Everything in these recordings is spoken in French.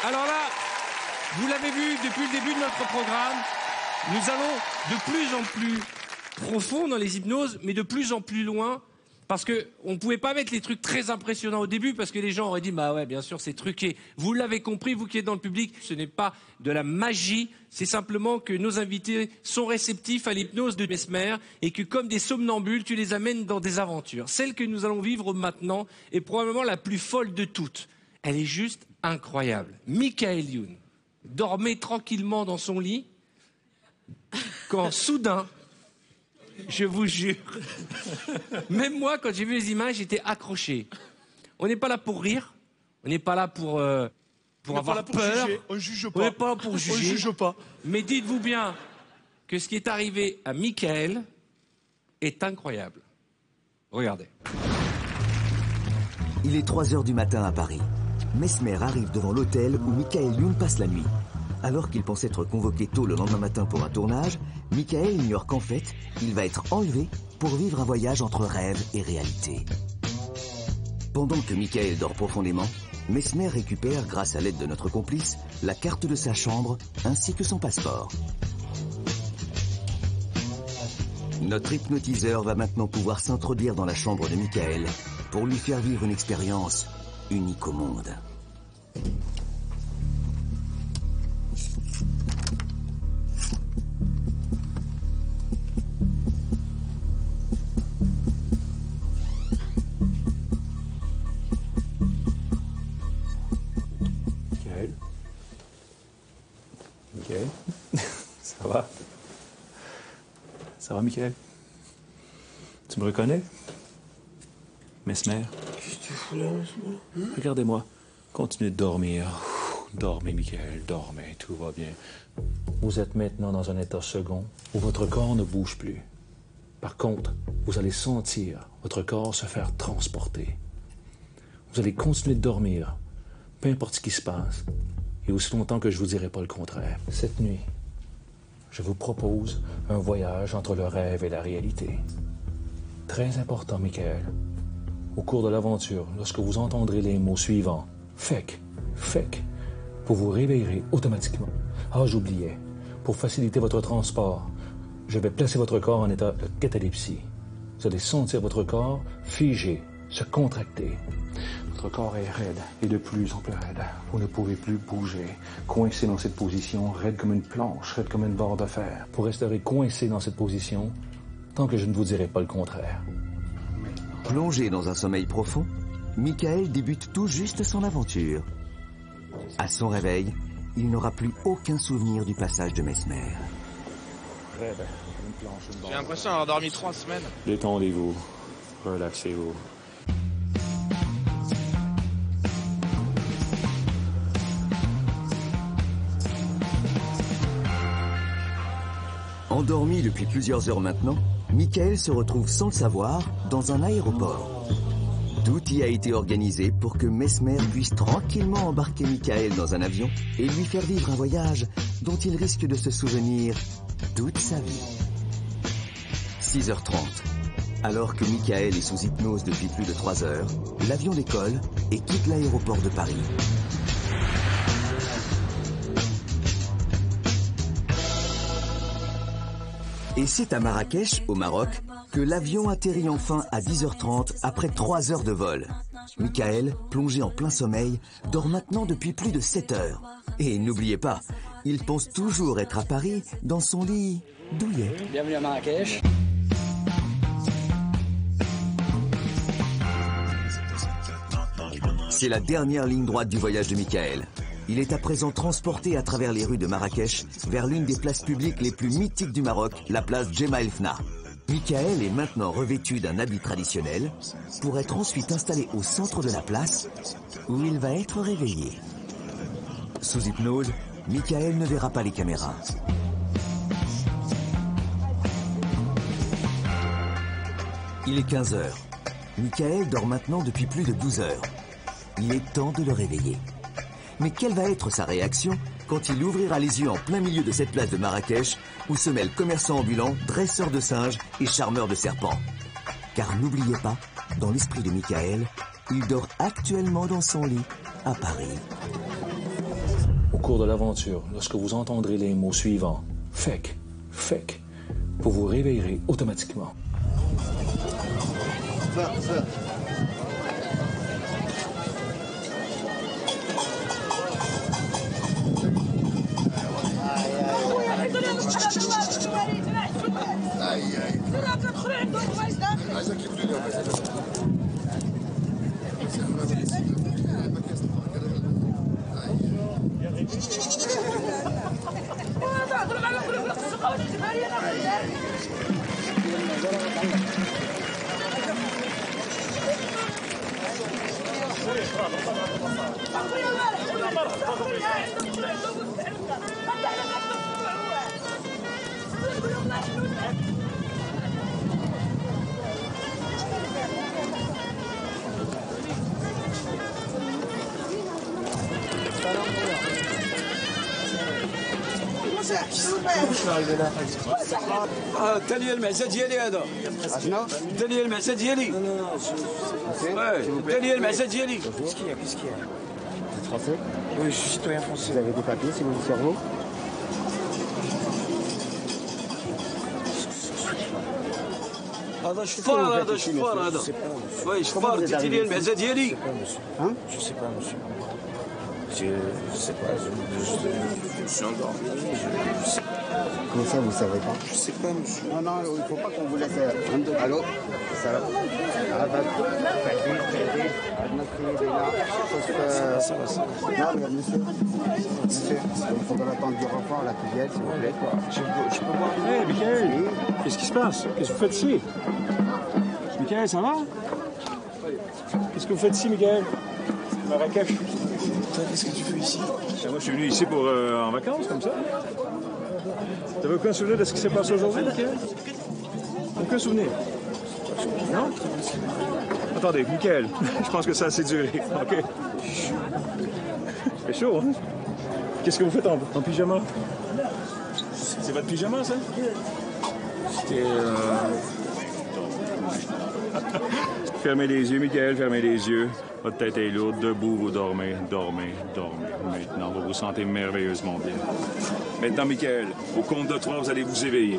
Alors là, vous l'avez vu depuis le début de notre programme, nous allons de plus en plus profond dans les hypnoses, mais de plus en plus loin, parce qu'on ne pouvait pas mettre les trucs très impressionnants au début, parce que les gens auraient dit, bah ouais, bien sûr, c'est truqué. Vous l'avez compris, vous qui êtes dans le public, ce n'est pas de la magie, c'est simplement que nos invités sont réceptifs à l'hypnose de Mesmer, et que comme des somnambules, tu les amènes dans des aventures. Celle que nous allons vivre maintenant est probablement la plus folle de toutes. Elle est juste incroyable. Michael Youn dormait tranquillement dans son lit, quand soudain, je vous jure, même moi, quand j'ai vu les images, j'étais accroché. On n'est pas là pour rire, on n'est pas là pour avoir peur. On juge pas. On n'est pas là pour juger. On juge pas. Mais dites-vous bien que ce qui est arrivé à Michael est incroyable. Regardez. Il est 3 heures du matin à Paris. Mesmer arrive devant l'hôtel où Michael Youn passe la nuit. Alors qu'il pense être convoqué tôt le lendemain matin pour un tournage, Michael ignore qu'en fait, il va être enlevé pour vivre un voyage entre rêve et réalité. Pendant que Michael dort profondément, Mesmer récupère, grâce à l'aide de notre complice, la carte de sa chambre ainsi que son passeport. Notre hypnotiseur va maintenant pouvoir s'introduire dans la chambre de Michael pour lui faire vivre une expérience unique au monde. Michael, ça va? Ça va, Michael? Tu me reconnais? Mesmer? Qu'est-ce que tu fous là, Mesmer? Regardez-moi. Continuez de dormir. Dormez, Michael, dormez, tout va bien. Vous êtes maintenant dans un état second où votre corps ne bouge plus. Par contre, vous allez sentir votre corps se faire transporter. Vous allez continuer de dormir, peu importe ce qui se passe, et aussi longtemps que je vous dirai pas le contraire. Cette nuit, je vous propose un voyage entre le rêve et la réalité. Très important, Michael. Au cours de l'aventure, lorsque vous entendrez les mots suivants, FEC, FEC, vous vous réveillerez automatiquement. Ah, j'oubliais. Pour faciliter votre transport, je vais placer votre corps en état de catalepsie. Vous allez sentir votre corps figé, se contracter. Votre corps est raide et de plus en plus raide. Vous ne pouvez plus bouger, coincé dans cette position, raide comme une planche, raide comme une barre de fer. Vous resterez coincé dans cette position tant que je ne vous dirai pas le contraire. Plongé dans un sommeil profond, Michael débute tout juste son aventure. À son réveil, il n'aura plus aucun souvenir du passage de Mesmer. Raide, une planche, une barre. J'ai l'impression d'avoir dormi 3 semaines. Détendez-vous, relaxez-vous. Endormi depuis plusieurs heures maintenant, Michael se retrouve sans le savoir dans un aéroport. Tout y a été organisé pour que Mesmer puisse tranquillement embarquer Michael dans un avion et lui faire vivre un voyage dont il risque de se souvenir toute sa vie. 6h30. Alors que Michael est sous hypnose depuis plus de 3 heures, l'avion décolle et quitte l'aéroport de Paris. Et c'est à Marrakech, au Maroc, que l'avion atterrit enfin à 10h30 après 3 heures de vol. Michael, plongé en plein sommeil, dort maintenant depuis plus de 7 heures. Et n'oubliez pas, il pense toujours être à Paris, dans son lit douillet. Bienvenue à Marrakech. C'est la dernière ligne droite du voyage de Michael. Il est à présent transporté à travers les rues de Marrakech vers l'une des places publiques les plus mythiques du Maroc, la place Djema El Fna. Michael est maintenant revêtu d'un habit traditionnel pour être ensuite installé au centre de la place où il va être réveillé. Sous hypnose, Michael ne verra pas les caméras. Il est 15 heures. Michael dort maintenant depuis plus de 12 heures. Il est temps de le réveiller. Mais quelle va être sa réaction quand il ouvrira les yeux en plein milieu de cette place de Marrakech où se mêlent commerçants ambulants, dresseurs de singes et charmeurs de serpents? Car n'oubliez pas, dans l'esprit de Michael, il dort actuellement dans son lit à Paris. cours de l'aventure, lorsque vous entendrez les mots suivants, fake, fake, vous vous réveillerez automatiquement. Ça. التالية المعزة ديالي هذا شنو؟ التالية المعزة ديالي التالية المعزة ديالي Qu'est-ce qu'il y a? Français? Oui, je suis citoyen français. Vous avez des papiers, c'est mon cerveau? هذا شفار هذا شفار هذا وي شفار التالية المعزة ديالي Hein? Je sais pas, monsieur. Je sais pas, je suis endormi. Comment ça, vous savez pas? Je sais pas, monsieur. Non, il faut pas qu'on vous laisse. Allô? Ça va? Non, mais monsieur, il faudra attendre du renfort là qui vienne, s'il vous plaît. Je peux voir. Hé, Michael, qu'est-ce qui se passe? Qu'est-ce que vous faites ici? Michael, ça va? Qu'est-ce que vous faites ici, Michael? Marrakech. Toi, qu'est-ce que tu fais ici? Moi, je suis venu ici pour en vacances, comme ça. Tu n'avais aucun souvenir de ce qui s'est passé aujourd'hui, Michael? Aucun souvenir? Non? Attendez, Michael, je pense que ça a assez duré, OK? C'est chaud, hein? Qu'est-ce que vous faites en pyjama? C'est votre pyjama, ça? C'était... Fermez les yeux, Michael, fermez les yeux. Votre tête est lourde, debout, vous dormez, dormez, dormez. Maintenant, vous vous sentez merveilleusement bien. Maintenant, Michael, au compte de 3, vous allez vous éveiller.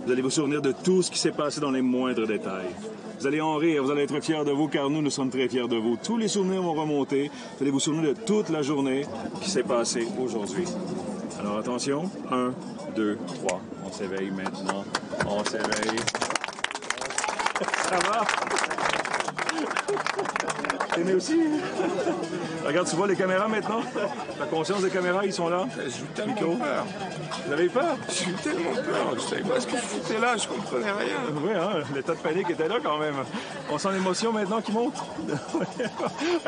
Vous allez vous souvenir de tout ce qui s'est passé dans les moindres détails. Vous allez en rire, vous allez être fiers de vous, car nous sommes très fiers de vous. Tous les souvenirs vont remonter. Vous allez vous souvenir de toute la journée qui s'est passée aujourd'hui. Alors, attention. 1, 2, 3. On s'éveille maintenant. On s'éveille. Ça va? T'aimais aussi? Regarde, tu vois les caméras maintenant? La conscience des caméras, ils sont là? J'ai eu tellement peur. Vous avez peur? J'ai eu tellement peur. Je savais pas ce que je foutais là. Je comprenais rien. Oui, hein? L'état de panique était là quand même. On sent l'émotion maintenant qui monte.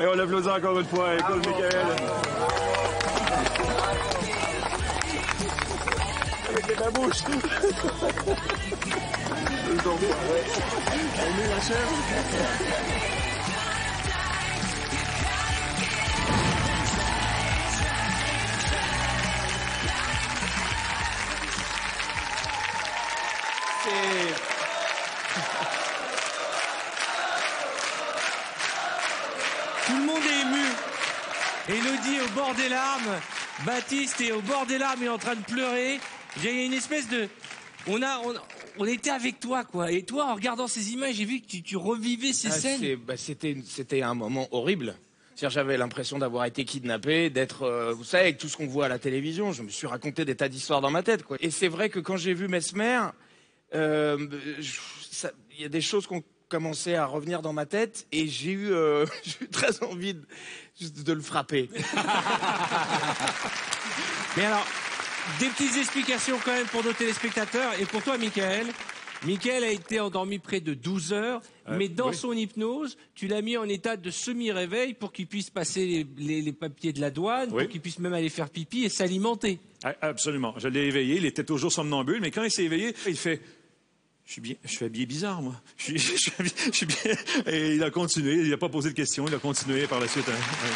Et on l'applaudit encore une fois. Écoute, Michael. Avec la bouche. Aimez la chèvre? Tout le monde est ému. Élodie au bord des larmes. Baptiste est au bord des larmes et en train de pleurer. Il y a une espèce de... On était avec toi, quoi. Et toi, en regardant ces images, j'ai vu que tu revivais ces scènes. C'était un moment horrible. J'avais l'impression d'avoir été kidnappé, d'être... vous savez, avec tout ce qu'on voit à la télévision, je me suis raconté des tas d'histoires dans ma tête, quoi. Et c'est vrai que quand j'ai vu Mesmer, il y a des choses qui ont commencé à revenir dans ma tête et j'ai eu très envie de le frapper. Mais alors, des petites explications quand même pour nos téléspectateurs et pour toi, Michael. Michael a été endormi près de 12 heures, mais dans son hypnose, tu l'as mis en état de semi-réveil pour qu'il puisse passer les papiers de la douane, pour qu'il puisse même aller faire pipi et s'alimenter. Absolument. Je l'ai éveillé. Il était toujours somnambule, mais quand il s'est éveillé, il fait... Je suis habillé bizarre, moi. Je suis bien... Et il a continué. Il n'a pas posé de questions. Il a continué par la suite. Hein. Ouais.